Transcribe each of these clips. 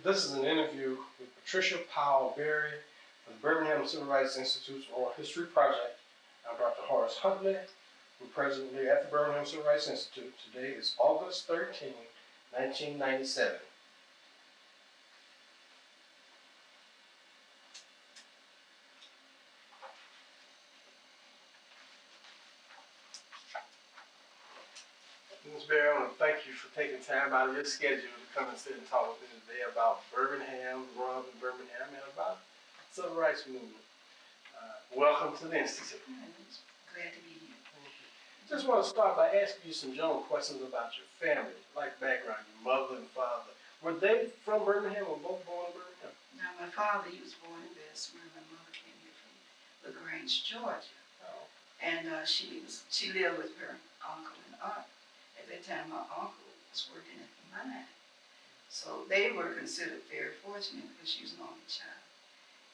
This is an interview with Patricia Powell Berry of the Birmingham Civil Rights Institute's Oral History Project. I'm Dr. Horace Huntley. We're presently at the Birmingham Civil Rights Institute. Today is August 13, 1997. Ms. Berry, I want to thank you for taking time out of your schedule to come and sit and talk with me today about Birmingham, growing up in Birmingham, and about the Civil Rights Movement. Welcome to the Institute. Glad to be here. Just want to start by asking you some general questions about your family, like background, your mother and father. Were they from Birmingham or both born in Birmingham? Now, my father, he was born in Bessemer. My mother came here from LaGrange, Georgia. Oh. And she lived with her uncle and aunt. At that time, my uncle was working at the mine. So they were considered very fortunate because she was an only child.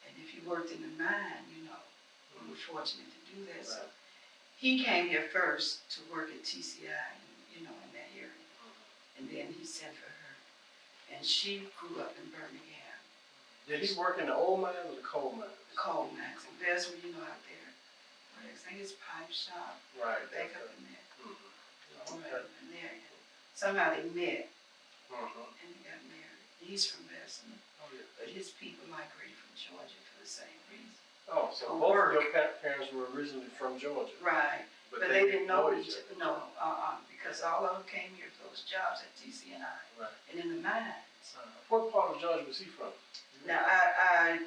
And if you worked in the mine, you were fortunate to do that. Right. So he came here first to work at TCI, in that area. And then he sent for her. And she grew up in Birmingham. Did he work in the old mines or the coal mines? The coal mines. And that's where, out there. I think it's pipe shop. Right. Back up in there. Mm-hmm. Okay. Right in there. And somehow they met. Mm-hmm. And they got married. He's from Bessemer. Oh, yeah. But his people migrated from Georgia for the same reason. Oh, so both of your parents were originally from Georgia. Right. But they didn't know each other. No, because all of them came here for those jobs at TCI. Right. And in the mines. What part of Georgia was he from? Now, I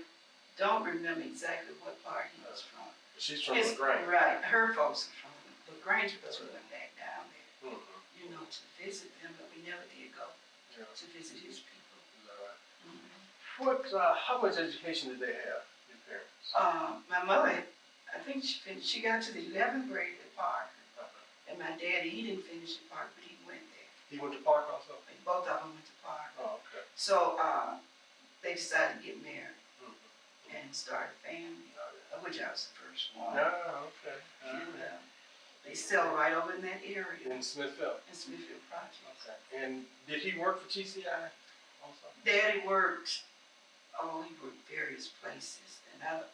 don't remember exactly what part he was from. She's from LaGrange. Right. Her folks are from LaGrange because we went back down there, to visit them, but we never did go to visit his people. Is that right? How much education did they have, your parents? My mother, I think she got to the 11th grade at Parker. And my daddy, he didn't finish at Parker, but he went there. He went to Parker also? Both of them went to Parker. Oh, okay. So they decided to get married and start a family, of which I was the first one. Oh, okay. And they settled right over in that area. In Smithfield? In Smithfield Project. Okay. And did he work for TCI also? Daddy worked, he worked various places. And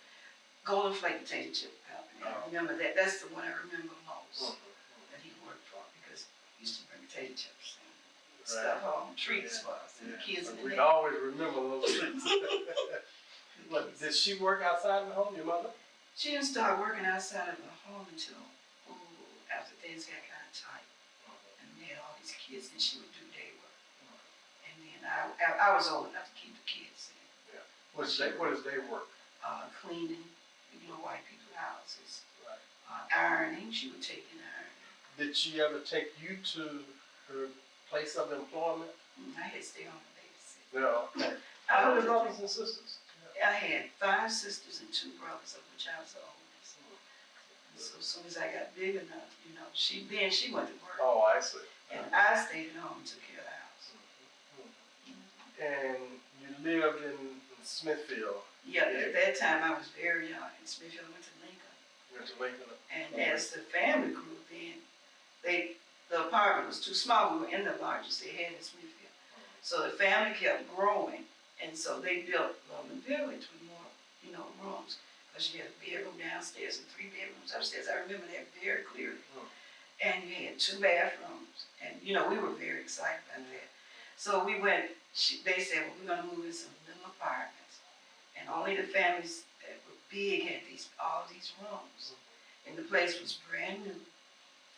Golden Flake Potato Chip Company. I remember that. That's the one I remember most that he worked for because he used to bring potato chips and stuff home, treats for us and the kids in the neighborhood. We always remember those treats. Did she work outside of the home, your mother? She didn't start working outside of the home until after things got kind of tight. And we had all these kids and she would do day work. And then I was old enough to keep the kids in. Yeah. What is day work? Cleaning, white people's houses. Right. Ironing, she would take in ironing. Did she ever take you to her place of employment? I had to stay on the babysit. No. How many brothers and sisters? I had 5 sisters and 2 brothers, of which I was the oldest. And so as soon as I got big enough, she went to work. Oh, I see. And I stayed at home and took care of the house. And you lived in Smithfield? Yeah, at that time I was very young. In Smithfield, I went to Lincoln. Went to Lincoln. And as the family grew, then the apartment was too small. We were in the largest they had in Smithfield. So the family kept growing. And so they built Loveland Village with more, rooms. Because you had a bedroom downstairs and 3 bedrooms upstairs. I remember that very clearly. And you had 2 bathrooms. And, we were very excited about that. So we went, they said, well, we're going to move in some little apartments. And only the families that were big had all these rooms. And the place was brand new.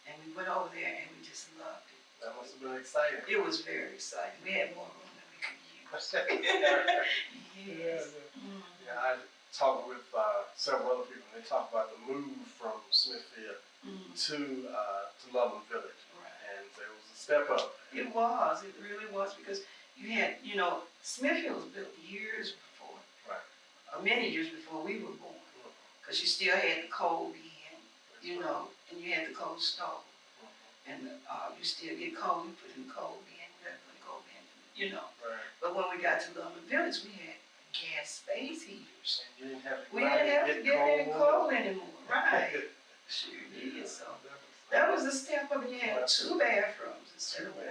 And we went over there and we just loved it. That must have been exciting. It was very exciting. We had more room than we could use. Yes. Yeah, I talked with several other people, and they talked about the move from Smithfield to Loveland Village. Right. And it was a step up. It was. It really was because you had, Smithfield was built years before. Right. Many years before we were born. Because you still had the coal bin, and you had the coal stove. And you still get coal, you put in the coal bin, you got to put in the coal bin, Right. But when we got to Loveland Village, we had gas space heaters. And you didn't have to we didn't have to get any coal anymore. Right. Sure did. So that was the step up. You had 2 bathrooms instead of 1.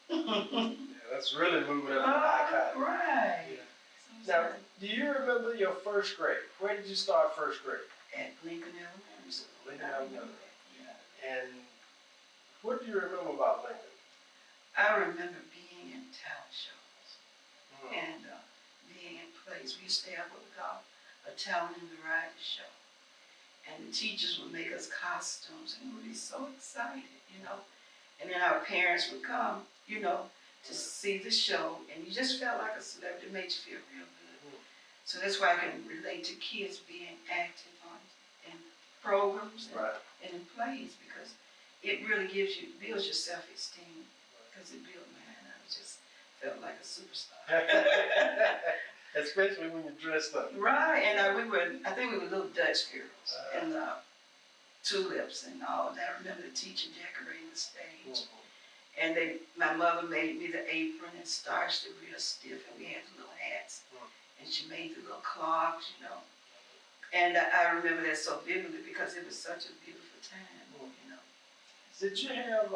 Yeah. That's really moving up in high cotton. Right. Yeah. Now, do you remember your first grade? Where did you start first grade? At Lincoln Elementary School. Lincoln Elementary. Yeah. And what do you remember about Lincoln? I remember being in talent shows Mm. and being in plays. We used to have what we call a talent and variety show. And the teachers would make us costumes and we would be so excited, you know. And then our parents would come, you know, to see the show, and you just felt like a celebrity. It made you feel real good. Mm. So that's why I can relate to kids being active in programs and in plays, because it really builds your self-esteem, because it built mine. I just felt like a superstar. Especially when you're dressed up. Right, and I think we were little Dutch girls, and tulips and all that. I remember the teacher decorating the stage. And my mother made me the apron and starched it real stiff, and we had the little hats. And she made the little clogs, you know. And I remember that so vividly because it was such a beautiful time, you know. Did you have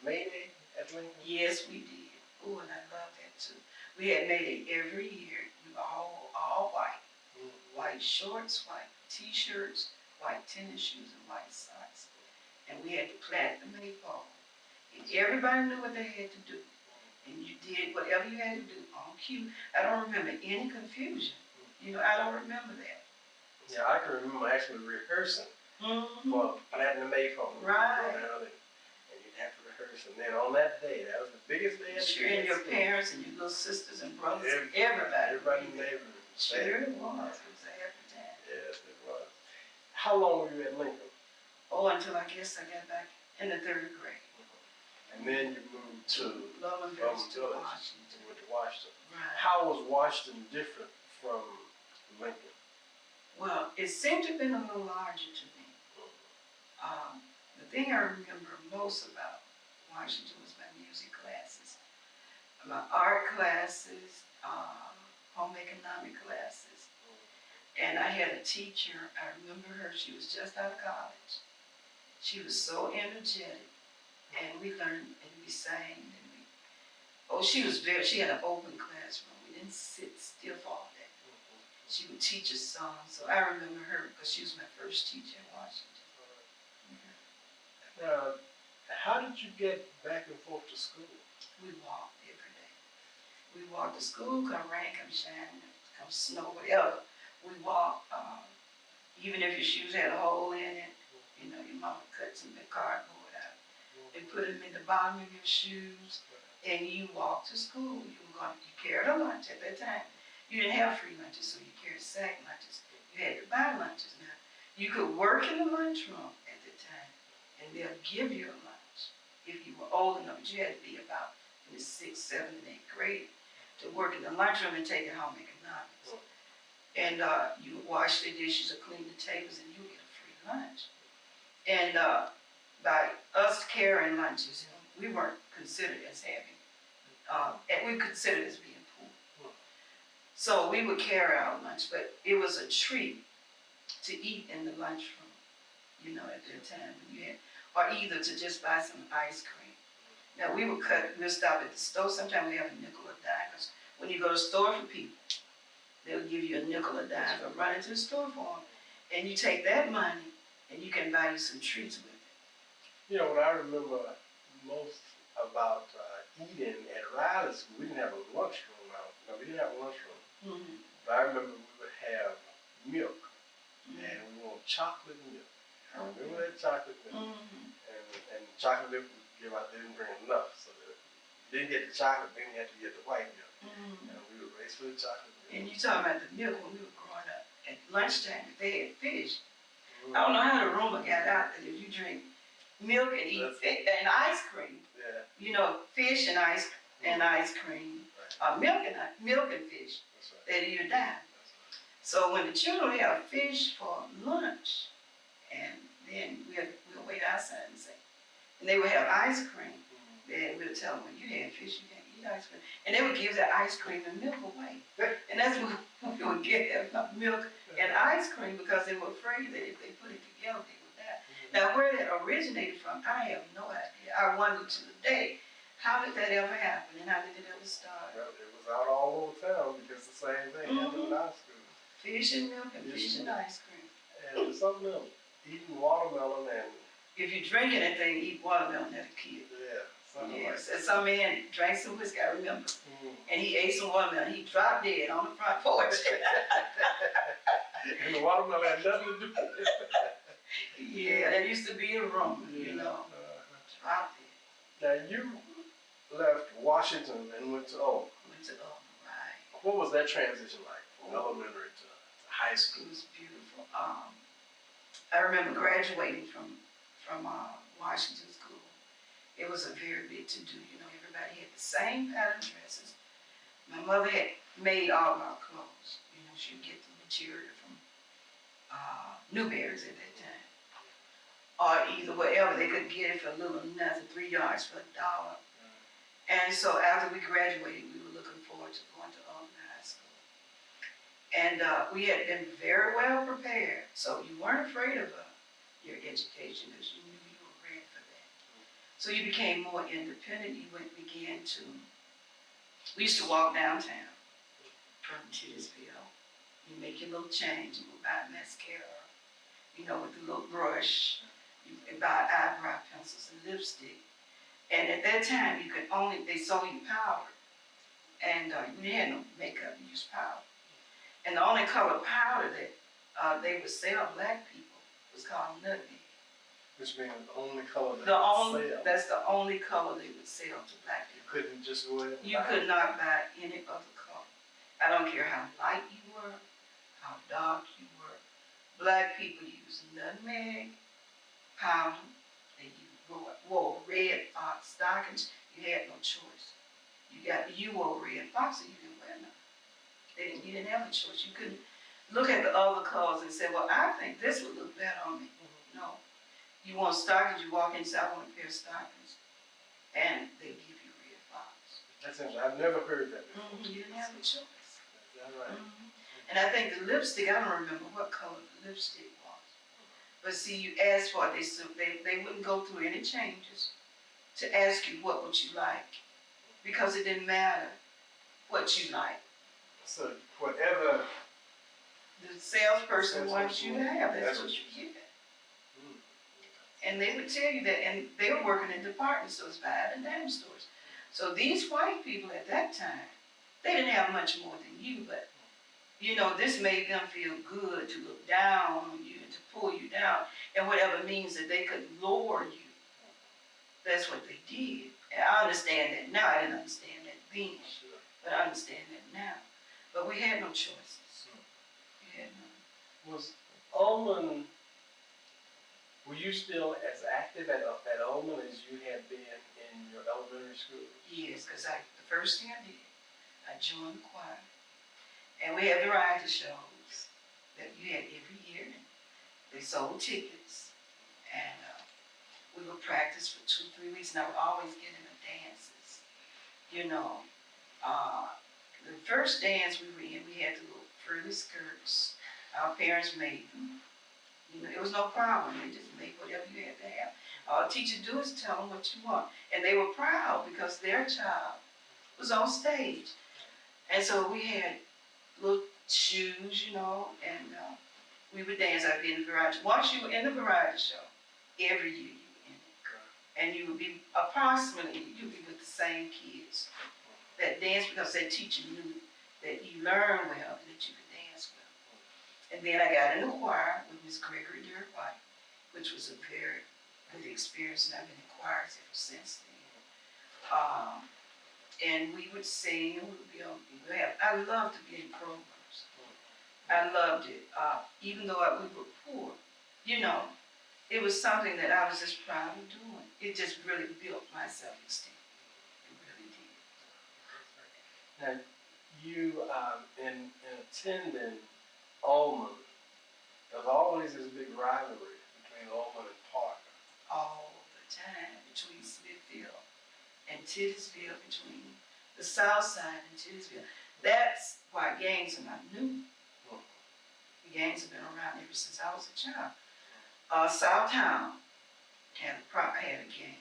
May Day at Lincoln? Yes, we did. Oh, and I love that too. We had May Day every year. We were all white. White shorts, white t-shirts, white tennis shoes, and white socks. And we had to plant the maypole. And everybody knew what they had to do. And you did whatever you had to do on cue. I don't remember any confusion. You know, I don't remember that. Yeah, I can remember actually rehearsing for planting the maypole. Right. And you'd have to rehearse. And then on that day, that was the biggest day of the year. And your parents and your little sisters and brothers, everybody in the neighborhood. Sure it was. It was a happy time. Yes, it was. How long were you at Lincoln? Oh, until I guess I got back in the 3rd grade. And then you moved to Lowland Village to Washington. You went to Washington. Right. How was Washington different from Lincoln? Well, it seemed to have been a little larger to me. The thing I remember most about Washington was my music classes, my art classes, home economic classes. And I had a teacher, I remember her, she was just out of college. She was so energetic, and we learned and we sang, and she had an open classroom. We didn't sit still all day. She would teach us songs, so I remember her because she was my first teacher in Washington. Now, how did you get back and forth to school? We walked every day. We walked to school, come rain, come shine, come snow, whatever. We walked, even if your shoes had a hole in it, you know, your mama cut some big cardboard out and put them in the bottom of your shoes, and you walked to school. You carried a lunch at that time. You didn't have free lunches, so you carried sack lunches. You had to buy lunches. Now, you could work in the lunchroom at the time, and they'll give you a lunch if you were old enough. But you had to be about in the 6th, 7th, and 8th grade to work in the lunchroom and take it home economics. And you would wash the dishes or clean the tables, and you would get a free lunch. And by us carrying lunches, we weren't considered as having, and we considered as being poor. So we would carry our lunch, but it was a treat to eat in the lunchroom, you know, at that time when you had, or either to just buy some ice cream. Now we'll stop at the store. Sometimes we have a nickel a dime, because when you go to the store for people, they'll give you a nickel a dime for running to the store for them. And you take that money and you can buy you some treats with it. You know, what I remember most about eating at Riley School, we didn't have a lunchroom now. No, we didn't have a lunchroom. But I remember we would have milk, and we want chocolate milk. Remember that chocolate milk? And chocolate milk would give out, they didn't bring enough, so that if you didn't get the chocolate, then you had to get the white milk. And we would race for the chocolate milk. And you talking about the milk when we were growing up. At lunchtime, they had fish. I don't know how the rumor got out that if you drink milk and eat and ice cream, you know, fish and ice cream, milk and fish, that you die. So when the children have fish for lunch, and then we'll wait outside and say, and they would have ice cream, then we'll tell them, when you had fish, you can't eat ice cream. And they would give that ice cream and milk away. And that's what we would get, milk and ice cream, because they were afraid that if they put it together, they would die. Now, where that originated from, I have no idea. I wonder to the day How did that ever happen, and how did it ever start? Well, it was out all over town because the same thing happened in our school. Fish and milk and fish and ice cream. And something else, eating watermelon and If you drink anything, eat watermelon as a kid. yeah, something Yes, like and some man drank some whiskey, I remember, that. and he ate some watermelon. He dropped dead on the front porch. And the watermelon had nothing to do with it. Yeah, that used to be a rumor, you know. Dropped dead. Now you left Washington and went to Oak. Went to right. What was that transition like from elementary to high It school? was beautiful. I remember graduating from Washington School. It was a very big to-do. You know, everybody had the same pattern dresses. My mother had made all of our clothes. You know, she'd get the material from Newberry's at that time, or either wherever they could get it for a little nothing, $3 for $1. And so after we graduated, we were looking forward to going to high school. And we had been very well prepared, so you weren't afraid of your education because you knew you were ready for that. So you became more independent. You we used to walk downtown from Titusville. You make your little change, you go buy mascara, you know, with the little brush. You buy eyebrow pencils and lipstick. And at that time, they sold you powder. And you had no makeup, you used powder. And the only color powder that they would sell black people was called nutmeg. Which means the only color that sell. That's the only color they would sell to black people. You couldn't just go ahead and You could not buy any other color. I don't care how light you were, how dark you were. Black people used nutmeg, powder, and you wore red fox stockings. You had no choice. You wore red fox and you didn't wear none. You didn't have a choice. You couldn't look at the other colors and say, well, I think this would look better on me. No. You want stockings, you walk inside, I want a pair of stockings. And they give you red fox. That's interesting. I've never heard that before. You didn't have a choice. Is that right? And I think the lipstick, I don't remember what color the lipstick was. But see, you asked for it, they wouldn't go through any changes to ask you what would you like. Because it didn't matter what you like. So whatever the salesperson wants you to have, that's what you get. And they would tell you that, and they were working in department stores, 5 and dime stores. So these white people at that time, they didn't have much more than you, but you know, this made them feel good to look down on you and to pull you down, and whatever means that they could lower you. That's what they did. And I understand that now. I didn't understand that then, but I understand that now. But we had no choices. We had none. Was Ullman, were you still as active at Ullman as you had been in your elementary school? Yes, because the first thing I did, I joined the choir. And we had variety shows that you had every year. They sold tickets. And we would practice for 2-3 weeks. And I would always get in the dances. You know, the first dance we were in, we had the little frilly skirts. Our parents made them. You know, it was no problem. They just made whatever you had to have. All the teacher do is tell them what you want. And they were proud because their child was on stage. And so we had little shoes, you know, and we would dance. I'd be in the variety. Once you were in the variety show, every year you were in it. And you would be you'd be with the same kids that dance because that teacher knew that you learned well and that you could dance well. And then I got in the choir with Miss Gregory White, which was a very good experience, and I've been in choirs ever since then. And we would sing, I loved to be in programs. I loved it, even though we were poor. You know, it was something that I was just proud of doing. It just really built my self-esteem. It really did. Now, you, in attending Ullman, there was always this big rivalry between Ullman and Parker. All the time, between Smithfield and Titusville, between the South Side and Titusville. That's why gangs are not new. The gangs have been around ever since I was a child. Southtown had a gang.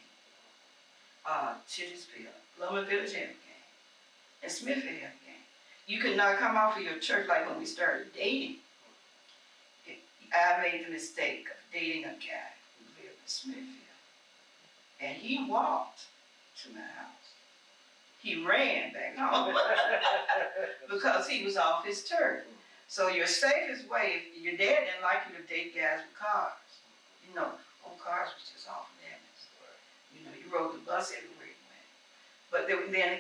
Titusville, Loma Village had a game, and Smithfield had a game. You could not come off of your church like when we started dating. I made the mistake of dating a guy who lived in Smithfield, and he walked to my house. He ran back home because he was off his turf. So your safest way, if your dad didn't like you to date guys with cars. You know, old cars was just off limits. You know, you rode the bus everywhere you went. But then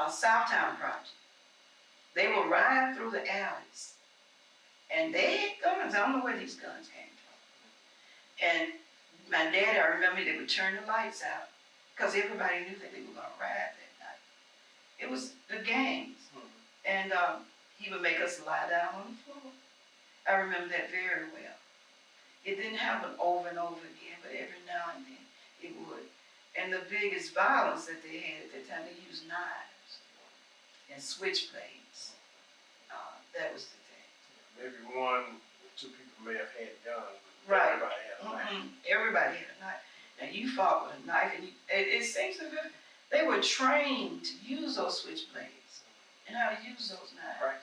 Southtown Project, they would ride through the alleys. And they had guns. I don't know where these guns came from. And my dad, I remember they would turn the lights out because everybody knew that they were going to ride that night. It was the gangs. And he would make us lie down on the floor. I remember that very well. It didn't happen over and over again, but every now and then it would. And the biggest violence that they had at that time, they used knives and switchblades. That was the thing. Maybe one or two people may have had guns, but Right. everybody had a knife. Everybody had a knife. Now you fought with a knife, and it seems to be they were trained to use those switchblades and how to use those knives.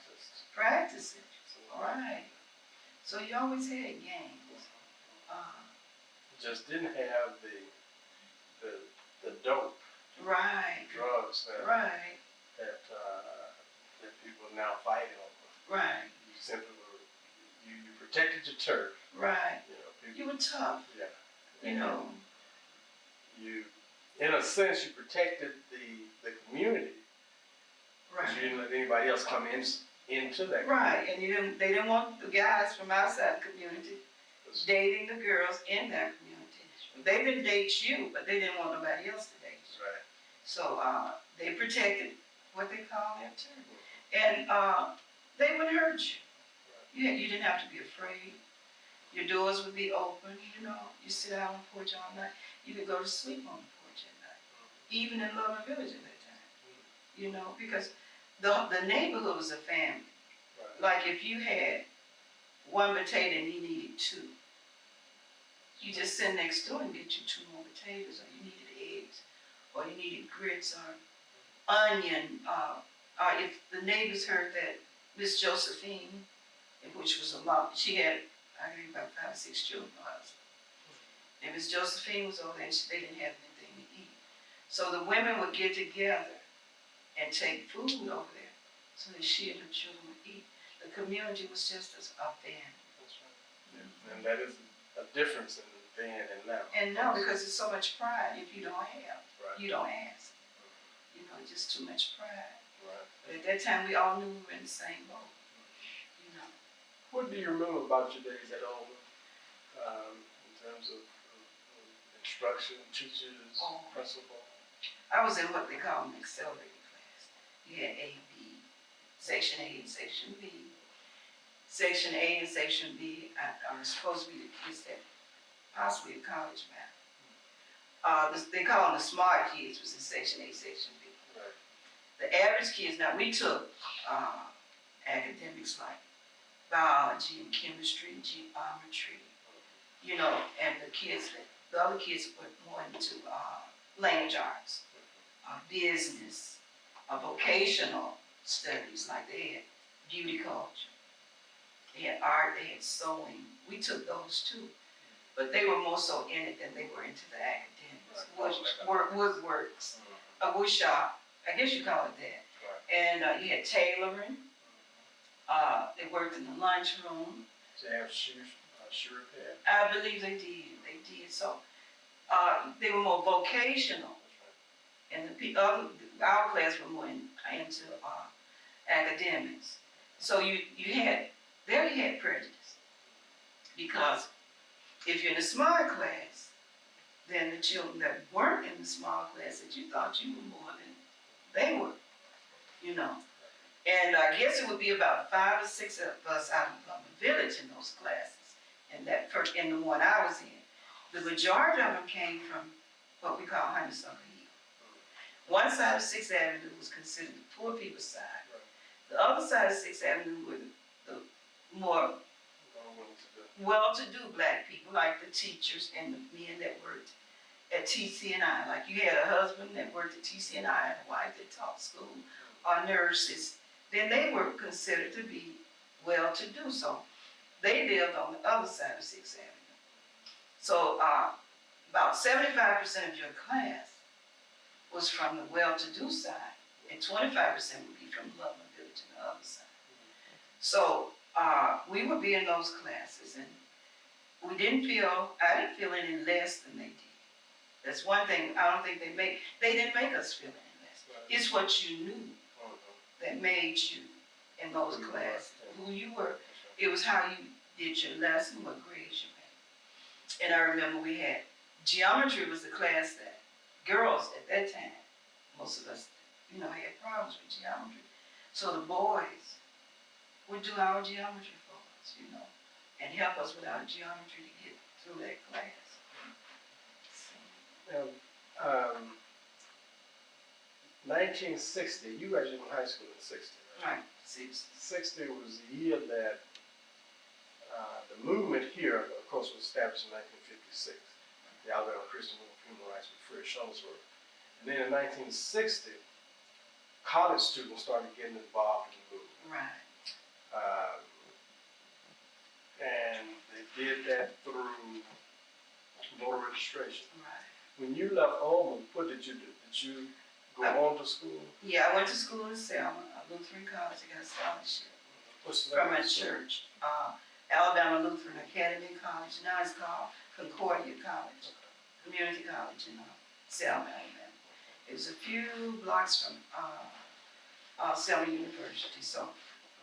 Practice it. All right. So you always had gangs. Just didn't have the dope, Right. drugs that Right. that people are now fighting over. Right. You simply you protected your turf. Right. You know, people, You were tough. yeah. You And know. you, in a sense, you protected the community. Because you Right. didn't let anybody else come into that. Right. And they didn't want the guys from outside the community dating the girls in that community. They didn't date you, but they didn't want nobody else to date you. Right. So they protected what they call their turf. And they wouldn't hurt you. You didn't have to be afraid. Your doors would be open, you know. You sit out on the porch all night. You could go to sleep on the porch at night. Even in Loma Village at that time. You know, because the neighborhood was a family. Right. Like if you had one potato and you needed two, you just sit next door and get you two more potatoes, or you needed eggs, or you needed grits or onion. If the neighbors heard that Miss Josephine, which was a lot, she had, I think, about 5 or 6 children. And Miss Josephine was over there, and they didn't have anything to eat. So the women would get together and take food over there so that she and her children would eat. The community was just a family. That's right. Yeah. And that is a difference in then and now. And now, because it's so much pride, if you don't have, Right. you don't ask. You know, just too much pride. Right. But at that time, we all knew we were in the same boat. You know. What do you remember about your days at home, in terms of instruction, teachers, principal? I was in what they call an accelerated class. You had A, B, Section A and Section B. Section A and Section B are supposed to be the kids that possibly a college bound. They call them the smart kids was in Section A, Section B. Right. The average kids, now we took academics like biology and chemistry and geometry, you know, and the other kids were more into language arts, business, vocational studies, like they had beauty culture, they had art, they had sewing. We took those too, but they were more so in it than they were into the academics. Woodworks, a wood shop, I guess you call it that. And you had tailoring. They worked in the lunchroom. They have shoe repair. I believe they did. So they were more vocational, and our class were more into academics. So you had prejudice, because if you're in a smart class, then the children that weren't in the small class, that you thought you were more than they were, you know. And I guess it would be about 5 or 6 of us out of the village in those classes, and in the one I was in. The majority of them came from what we call Honeysuckle Hill. One side of 6th Avenue was considered the poor people's side. The other side of 6th Avenue were the more well-to-do black people, like the teachers and the men that worked at TCNI. Like you had a husband that worked at TCNI and a wife that taught school, or nurses. Then they were considered to be well-to-do. So they lived on the other side of 6th Avenue. So about 75% of your class was from the well-to-do side, and 25% would be from Loveland Village on the other side. So we would be in those classes, and I didn't feel any less than they did. That's one thing I don't think they didn't make us feel any less. Right. It's what you knew that made you in those classes, who you were. It was how you did your lesson, what grades you made. And I remember we had geometry was the class that girls at that time, most of us, had problems with geometry. So the boys would do our geometry for us, and help us with our geometry to get through that class. Now, 1960, you graduated from high school in 60, right? Right, 60 was the year that the movement here, of course, was established in 1956. The Alabama Christian Movement for Human Rights with Fred Shuttlesworth. And then in 1960, college students started getting involved in the movement. right. And they did that through voter registration. Right. When you left Oldham, what did you do? Did you go on to school? Yeah, I went to school in Selma, Lutheran College. I got a scholarship What's the from name a of the school? church, Alabama Lutheran Academy College. Now it's called Concordia College, Community College in Selma, Alabama. It was a few blocks from Selma University, so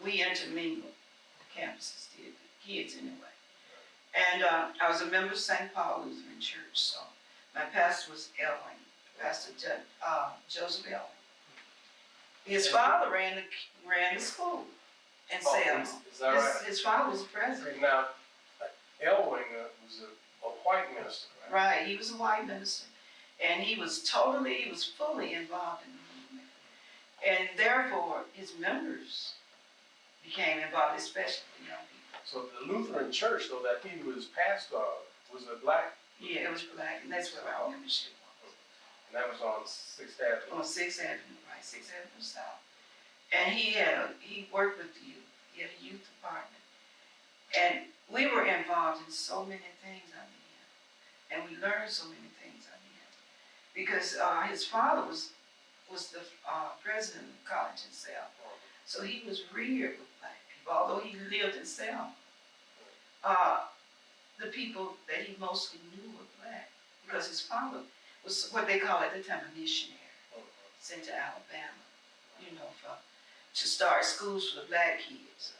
we intermingled the campuses, did the kids anyway. And I was a member of St. Paul Lutheran Church, so my pastor was Elwing, Pastor Joseph Elwing. His father ran the school in Selma. Is that right? His father was president. Okay, now, Elwing was a white minister, right? Right, he was a white minister, and he was fully involved in the movement. And therefore, his members became involved, especially the young people. So the Lutheran church, though, that he was pastor of, was a black, Yeah, it was black, and that's where our membership was. and that was on 6th Avenue. On 6th Avenue, right, 6th Avenue South. And he worked with the youth. He had a youth department. And we were involved in so many things under him. And we learned so many things under him. Because his father was the president of the college in Selma. So he was reared with black people, although he lived in Selma. The people that he mostly knew were black, because his father was what they call at the time a missionary, sent to Alabama, to start schools for the black kids.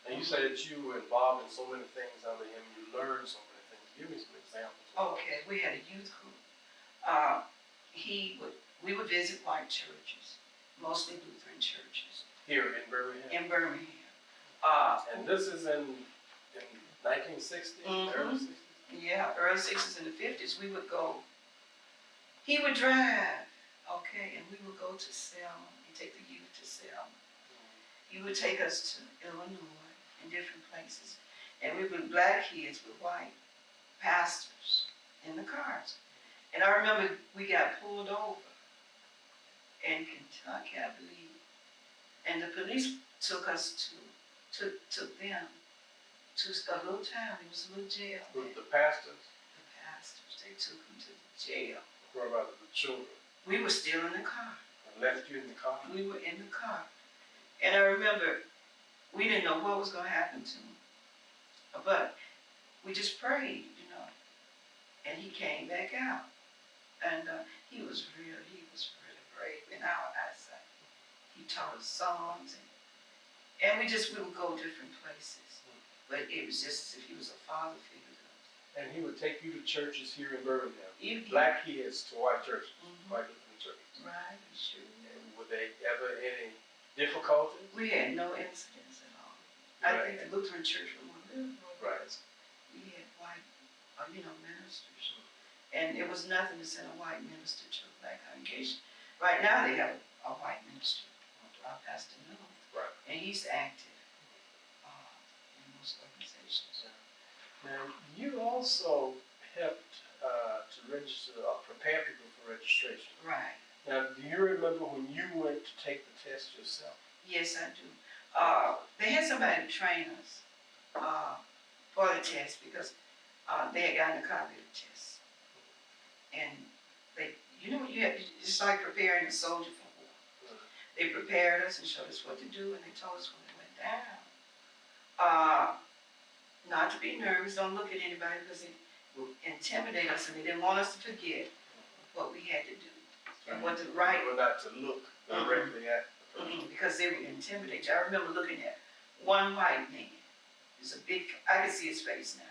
And you say that you were involved in so many things under him, you learned so many things. Give me some examples. Okay, we had a youth group. We would visit white churches, mostly Lutheran churches. Here in Birmingham? In Birmingham. And this is in 1960, early 60s? Yeah, early 60s and the 50s. We would go, he would drive, okay, and we would go to Selma and take the youth to Selma. He would take us to Illinois and different places. And we were black kids with white pastors in the cars. And I remember we got pulled over in Kentucky, I believe. And the police took us took them to a little town. It was a little jail. With the pastors? The pastors, they took them to the jail. What about the children? We were still in the car. And left you in the car? We were in the car. And I remember we didn't know what was going to happen to him. But we just prayed, and he came back out. And he was really brave in our eyesight. He taught us songs, and we would go different places. But it was just as if he was a father figure to us. And he would take you to churches here in Birmingham? He- Black kids to white churches, Mhm. white Lutheran churches. Right, sure. And were they ever any difficulties? We had no incidents at all. I think the Lutheran church was more liberal. Right. Because we had white, ministers. And it was nothing to send a white minister to a black congregation. Right now they have a white minister, Pastor Miller. Right. And he's active in most organizations. Now, you also helped to register or prepare people for registration. Right. Now, do you remember when you went to take the test yourself? Yes, I do. They had somebody train us for the test because they had gotten a copy of the test. And they, you have to, it's like preparing a soldier for war. They prepared us and showed us what to do, and they told us when it went down. Not to be nervous, don't look at anybody because it would intimidate us, and they didn't want us to forget what we had to do and what to write. Well, not to look directly at the person. Because they would intimidate you. I remember looking at one white man. He was a big, I can see his face now.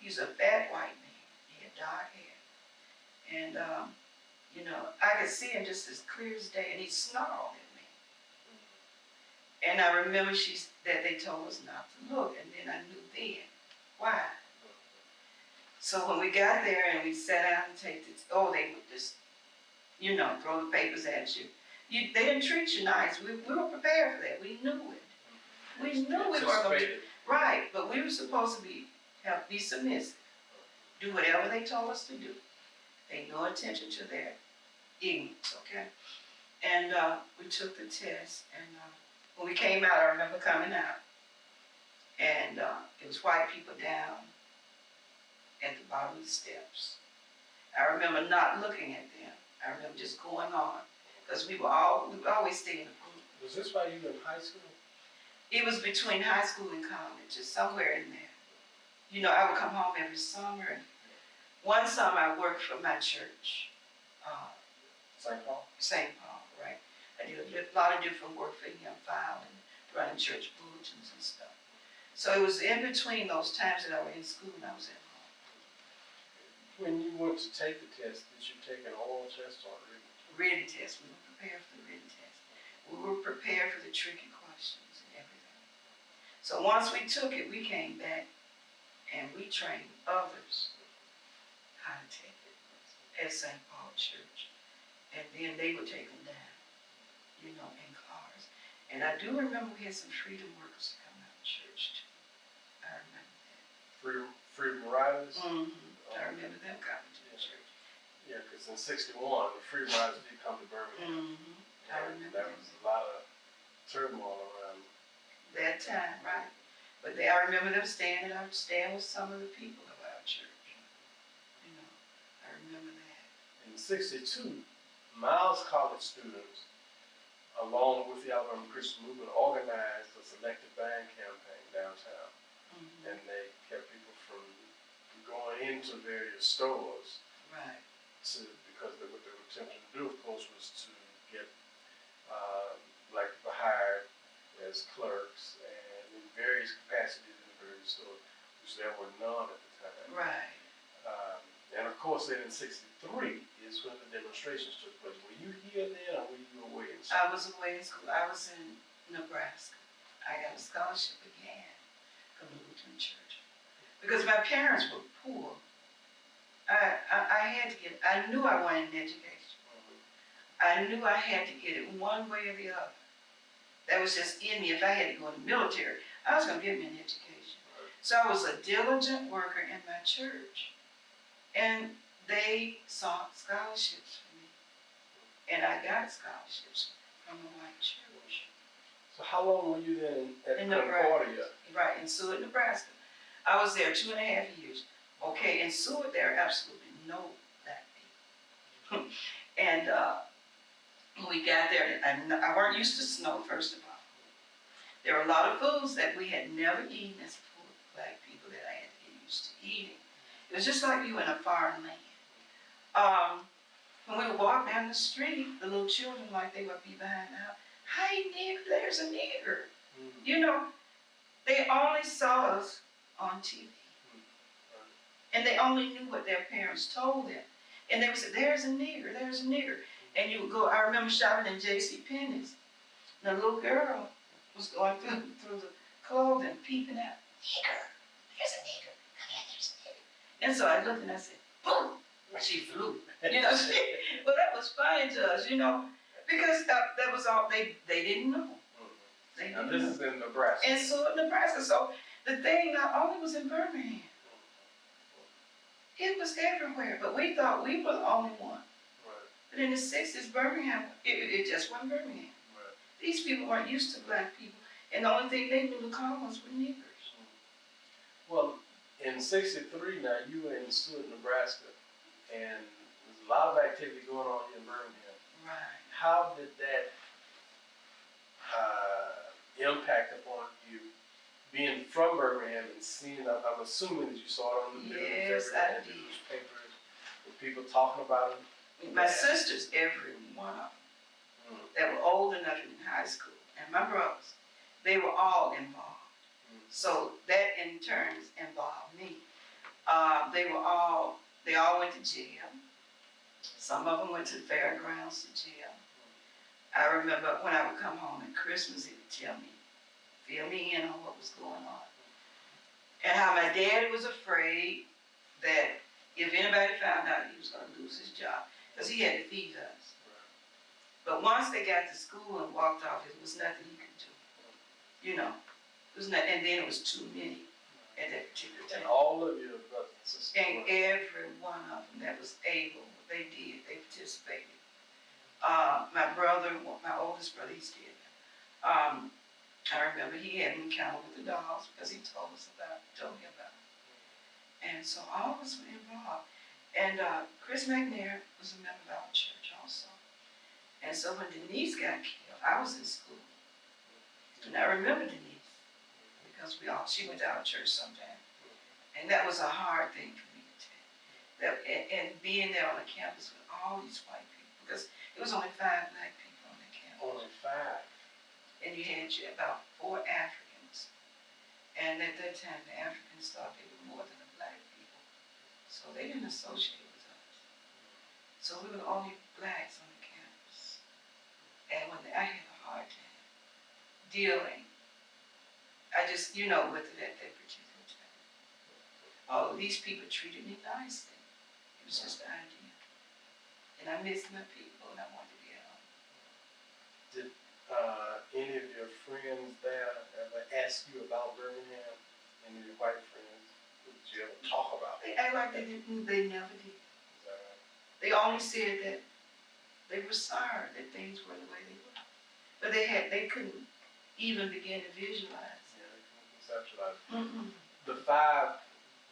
He was a fat white man. He had dark hair. And, I could see him just as clear as day, and he snarled at me. And I remember that they told us not to look, and then I knew then why. So when we got there and we sat down and take this, they would just, throw the papers at you. They didn't treat you nice. We were prepared for that. We knew it. We knew we were going to be right, but we were supposed to be submissive, do whatever they told us to do. Pay no attention to their ignorance, okay? And we took the test, and when we came out, I remember coming out, and it was white people down at the bottom of the steps. I remember not looking at them. I remember just going on, because we would always stay in a group. Was this while you were in high school? It was between high school and college, just somewhere in there. I would come home every summer, and one summer I worked for my church. St. Paul? St. Paul, right. I did a lot of different work for him, filing, running church bulletins and stuff. So it was in between those times that I was in school and I was at home. When you went to take the test, did you take an oral test or a written test? Written test. We were prepared for the written test. We were prepared for the tricky questions and everything. So once we took it, we came back and we trained others how to take it at St. Paul Church. And then they would take them down, in cars. And I do remember we had some freedom workers come out of church too. I remember that. Freedom Riders? Mm-hmm. I remember them coming to the church. Yeah, because in '61, the Freedom Riders did come to Birmingham. Mm-hmm. I remember there was a lot of turmoil around that time, right? But I remember them staying with some of the people of our church. I remember that. In '62, Miles College students, along with the Alabama Christian Movement, organized a selective band campaign downtown. Mm-hmm. And they kept people from going into various stores. Right. Because what they were attempting to do, of course, was to get black people hired as clerks and in various capacities in the various stores, which there were none at the time. Right. And of course, then in '63 is when the demonstrations took place. Were you here then, or were you away in school? I was away in school. I was in Nebraska. I got a scholarship again from the Lutheran Church because my parents were poor. I knew I wanted an education. I knew I had to get it one way or the other. That was just in me. If I had to go in the military, I was going to get me an education. So I was a diligent worker in my church. And they sought scholarships for me. And I got scholarships from the white church. So how long were you then at Concordia? Right, in Seward, Nebraska. I was there 2.5 years. Okay, in Seward, there are absolutely no black people. And when we got there, I weren't used to snow, first of all. There were a lot of foods that we had never eaten as black people that I had to get used to eating. It was just like you in a foreign land. When we would walk down the street, the little children, like they would be behind the house, "Hey, nigger, there's a nigger." Mm-hmm. They only saw us on TV. Mm-hmm. And they only knew what their parents told them. And they would say, "There's a nigger, there's a nigger." And you would go, I remember shopping in J.C. Penney's. And a little girl was going through the clothing, peeping out, "Nigger, there's a nigger. Come here, there's a nigger." And so I looked and I said, boom, she flew. Well, that was funny to us, because that was all, they didn't know. Now this is in Nebraska. And so in Nebraska, so the thing not only was in Birmingham, It was everywhere, but we thought we were the only one. Right. But in the 60s, Birmingham, it just wasn't Birmingham. Right. These people weren't used to black people, and the only thing they knew to call us were niggers. Well, in '63 now, you were in Stewart, Nebraska, and there's a lot of activity going on here in Birmingham. Right. How did that impact upon you, being from Birmingham and seeing? I'm assuming that you saw it on the news, Yes, everywhere, I in the did. newspapers, with people talking about it. My sisters, every one of them, that were old enough in high school, and my brothers, they were all involved. So that in turn involved me. They all went to jail. Some of them went to the fairgrounds to jail. I remember when I would come home at Christmas, he would tell me, fill me in on what was going on. And how my dad was afraid that if anybody found out, he was going to lose his job, because he had to feed us. But once they got to school and walked off, it was nothing he could do. You know, it was not, and then it was too many at that particular time. And all of your brothers and sisters. And every one of them that was able, they did, they participated. My brother, my oldest brother, he's dead. I remember he had an encounter with the dolls because he told me about it. And so all of us were involved. And Chris McNair was a member of our church also. And so when Denise got killed, I was in school. And I remember Denise because she went to our church sometime. And that was a hard thing for me to take. And being there on the campus with all these white people, because it was only 5 black people on the campus. Only 5. And you had about 4 Africans. And at that time, the Africans thought they were more than the black people. So they didn't associate with us. So we were the only blacks on the campus. And I had a hard time dealing, with it at that particular time. All of these people treated me nicely. It was just the idea. And I missed my people and I wanted to be at home. Did any of your friends there ever ask you about Birmingham? Any of your white friends? Did you ever talk about it? They act like they didn't, they never did. Is that right? They only said that they were sorry that things were the way they were. But they couldn't even begin to visualize. Yeah, they couldn't conceptualize. Mm-mm. The 5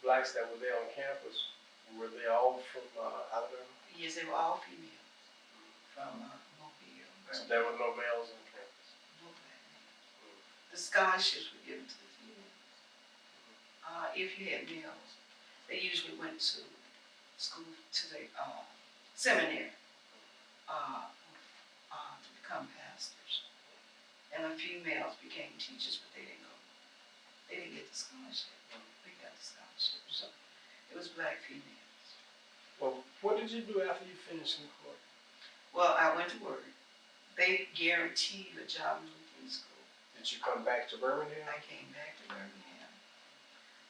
blacks that were there on campus, were they all from Alabama? Yes, they were all female from Mobile. So there were no males on campus. No black men. The scholarships were given to the females. If you had males, they usually went to school, to the seminary to become pastors. And a few males became teachers, but they didn't go. They didn't get the scholarship. We got the scholarship. So it was black females. Well, what did you do after you finished in court? Well, I went to work. They guaranteed a job in Lutheran school. Did you come back to Birmingham? I came back to Birmingham.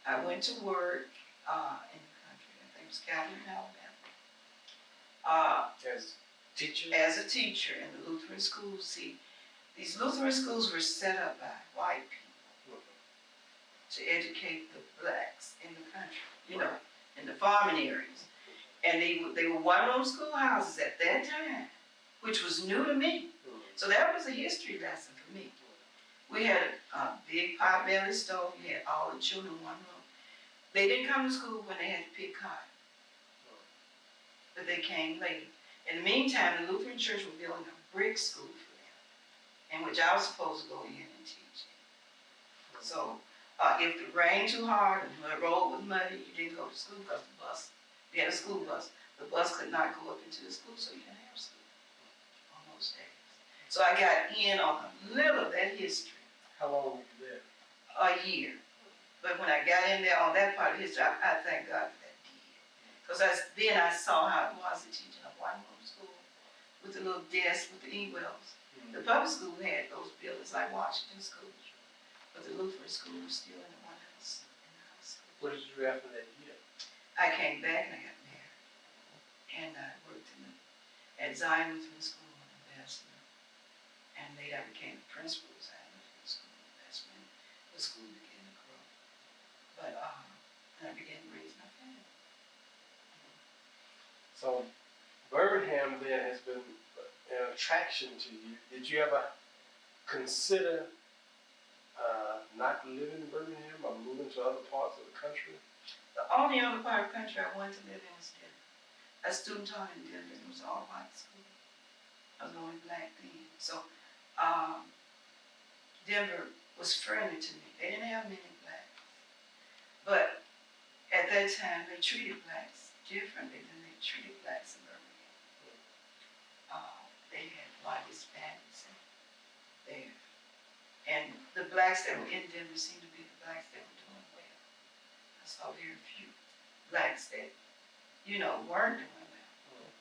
I went to work in the country. I think it was Calhoun, Alabama. As teacher? As a teacher in the Lutheran schools. See, these Lutheran schools were set up by white people to educate the blacks in the country, in the farming areas. And they were one-room schoolhouses at that time, which was new to me. So that was a history lesson for me. We had a big pot-belly stove. You had all the children in one room. They didn't come to school when they had to pick cotton, but they came later. In the meantime, the Lutheran church was building a brick school for them, in which I was supposed to go in and teach. So if it rained too hard and the road was muddy, you didn't go to school because we had a school bus. The bus could not go up into the school, so you didn't have school on those days. So I got in on a little of that history. How long were you there? A year. But when I got in there on that part of history, I thank God for that deed. Because then I saw how it was to teach in a one-room school with the little desk with the E-wells. The public school had those buildings like Washington School, but the Lutheran school was still in the one house. What did you do after that year? I came back and I got married. And I worked at Zion Lutheran School in Ambassador. And later I became the principal of Zion Lutheran School in Ambassador. The school began to grow. But and I began to raise my family. So Birmingham then has been an attraction to you. Did you ever consider not living in Birmingham or moving to other parts of the country? The only other part of the country I wanted to live in was Denver. I student taught in Denver. It was all white school. I was the only black then. So Denver was friendly to me. They didn't have many blacks. But at that time, they treated blacks differently than they treated blacks in Birmingham. They had a lot of Hispanics there. And the blacks that were in Denver seemed to be the blacks that were doing well. I saw very few blacks that, weren't doing well.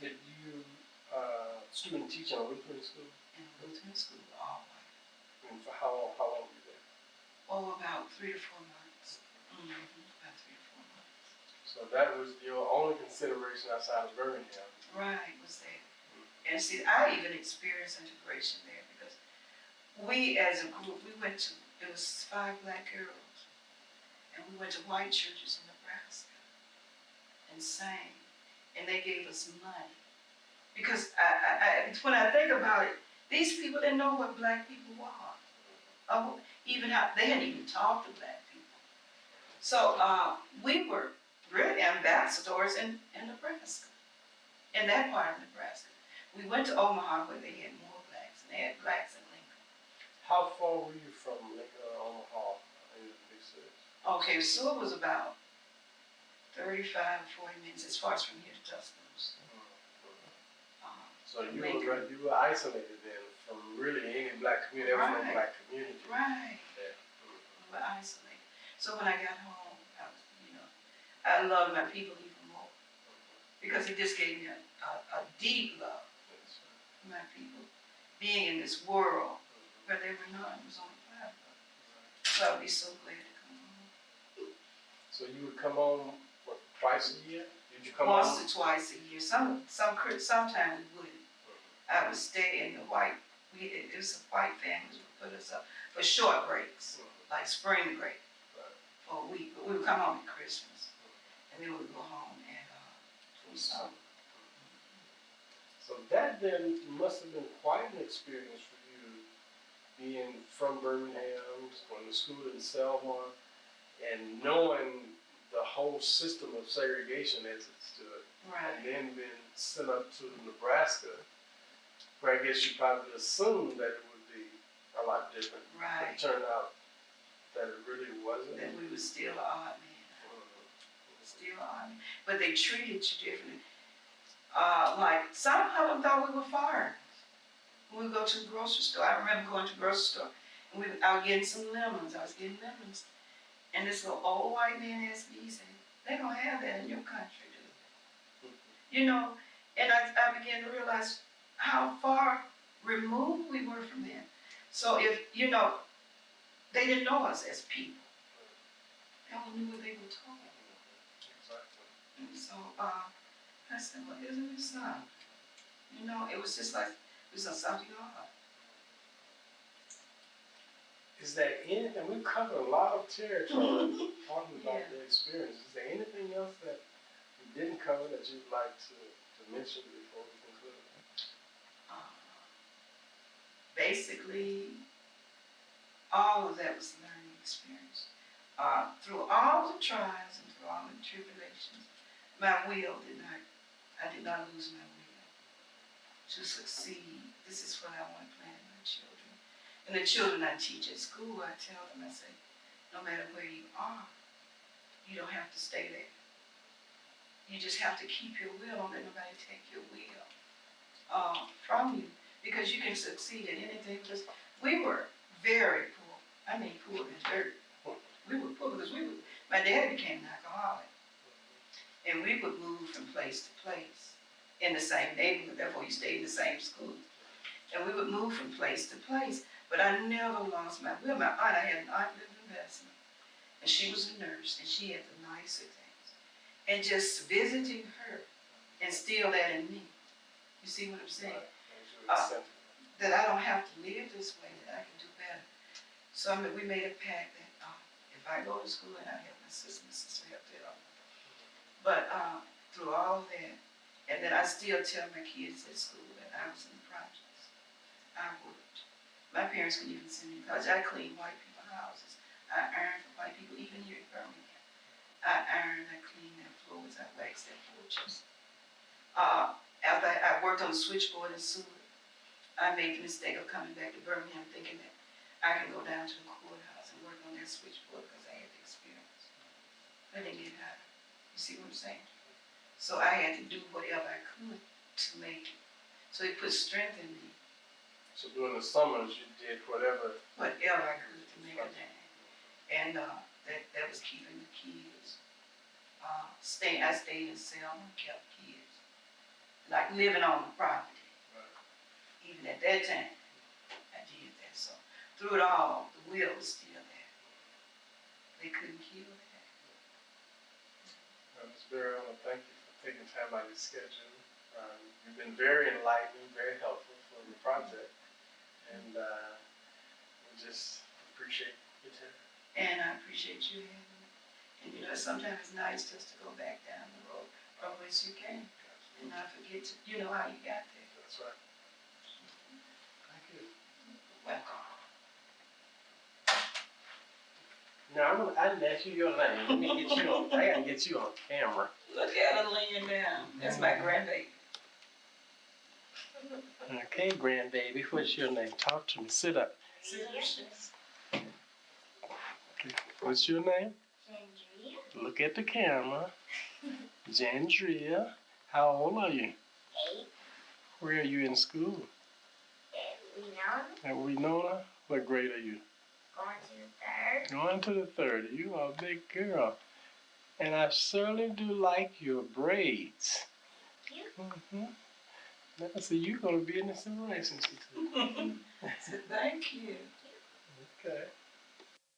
Did you student teach in a Lutheran school? In a Lutheran school, all white. And for how long were you there? Oh, about 3 to 4 months. About 3 to 4 months. So that was your only consideration outside of Birmingham? Right, was that. And see, I even experienced integration there because we as a group, it was 5 black girls, and we went to white churches in Nebraska and sang, and they gave us money. Because when I think about it, these people didn't know what black people were. Even how, they hadn't even talked to black people. So we were really ambassadors in Nebraska, in that part of Nebraska. We went to Omaha where they had more blacks, and they had blacks in Lincoln. How far were you from Lincoln or Omaha in the big cities? Okay, so it was about 35, 40 minutes as far as from here to Tuscaloosa. So you were isolated then from really any black community. There was no black community. Right. Yeah. We were isolated. So when I got home, I loved my people even more because it just gave me a deep love for my people. Being in this world where there were none, it was only 5 of us. So I'd be so glad to come home. So you would come home, what, twice a year? Did you come Once home? or twice a year. Sometimes we wouldn't. I would stay in the white. It was a white families would put us up for short breaks, like spring break, for a week. But we would come home at Christmas, and then we would go home for summer. So that then must have been quite an experience for you, being from Birmingham, going to school in Selma, and knowing the whole system of segregation as it stood. Right. And then being sent up to Nebraska, where I guess you probably assumed that it would be a lot different. Right. But it turned out that it really wasn't. That we were still an odd man. Still an odd man. But they treated you differently. Like some of them thought we were foreigners. When we go to the grocery store, I remember going to the grocery store, and I was getting some lemons. I was getting lemons. And this little old white man asked me, he said, "They don't have that in your country, do they?" And I began to realize how far removed we were from them. So if, they didn't know us as people. They only knew what they were told. Exactly. And so I said, well, isn't it something? It was just like, it was something odd. Is there anything, we've covered a lot of territory talking about the experience. Is there anything else that we didn't cover that you'd like to mention before we conclude? Basically, all of that was learning experience. Through all the trials and through all the tribulations, I did not lose my will to succeed. This is what I want to plant in my children. And the children I teach at school, I tell them, I say, no matter where you are, you don't have to stay there. You just have to keep your will. Don't let nobody take your will from you, because you can succeed in anything. Because we were very poor. I mean, poor as dirt. We were poor because my dad became an alcoholic. And we would move from place to place in the same neighborhood. Therefore, you stayed in the same school. And we would move from place to place. But I never lost my will. My aunt, I had an aunt lived in Bessemer. And she was a nurse, and she had the nicer things. And just visiting her instilled that in me. You see what I'm saying? That I don't have to live this way, that I can do better. So we made a pact that if I go to school, and I help my sister help them. But through all of that. And then I still tell my kids at school that I was in the projects. I worked. My parents couldn't even send me to college. I cleaned white people's houses. I ironed for white people, even here in Birmingham. I ironed, I cleaned their floors, I waxed their porches. After I worked on the switchboard in Seward, I made the mistake of coming back to Birmingham thinking that I could go down to the courthouse and work on that switchboard because I had the experience. I didn't get hired. You see what I'm saying? So I had to do whatever I could to make it. So it put strength in me. So during the summers, you did whatever I could to make a dime. And that was keeping the kids. I stayed in Selma, kept kids. Like living on the property. Right. Even at that time, I did that. So through it all, the will was still there. They couldn't kill that. Ms. Berry, I want to thank you for taking time out of your schedule. You've been very enlightening, very helpful for the project. And we just appreciate your time. And I appreciate you having me. And you know, sometimes it's nice just to go back down the road from which you came. And not forget to, you know how you got there. That's right. Thank you. Welcome. Now, I didn't ask you your name. Let me get you on. I gotta get you on camera. Look at her laying down. That's my grandbaby. Okay, grandbaby, what's your name? Talk to me. Sit up. Okay. What's your name? Jandria. Look at the camera. Jandria. How old are you? 8. Where are you in school? Winona. At Winona? What grade are you? Going to the 3rd. Going to the 3rd. You are a big girl. And I certainly do like your braids. You? Mm-hmm. Now, so you're going to be in the Civil Rights Institute. So thank you. Okay.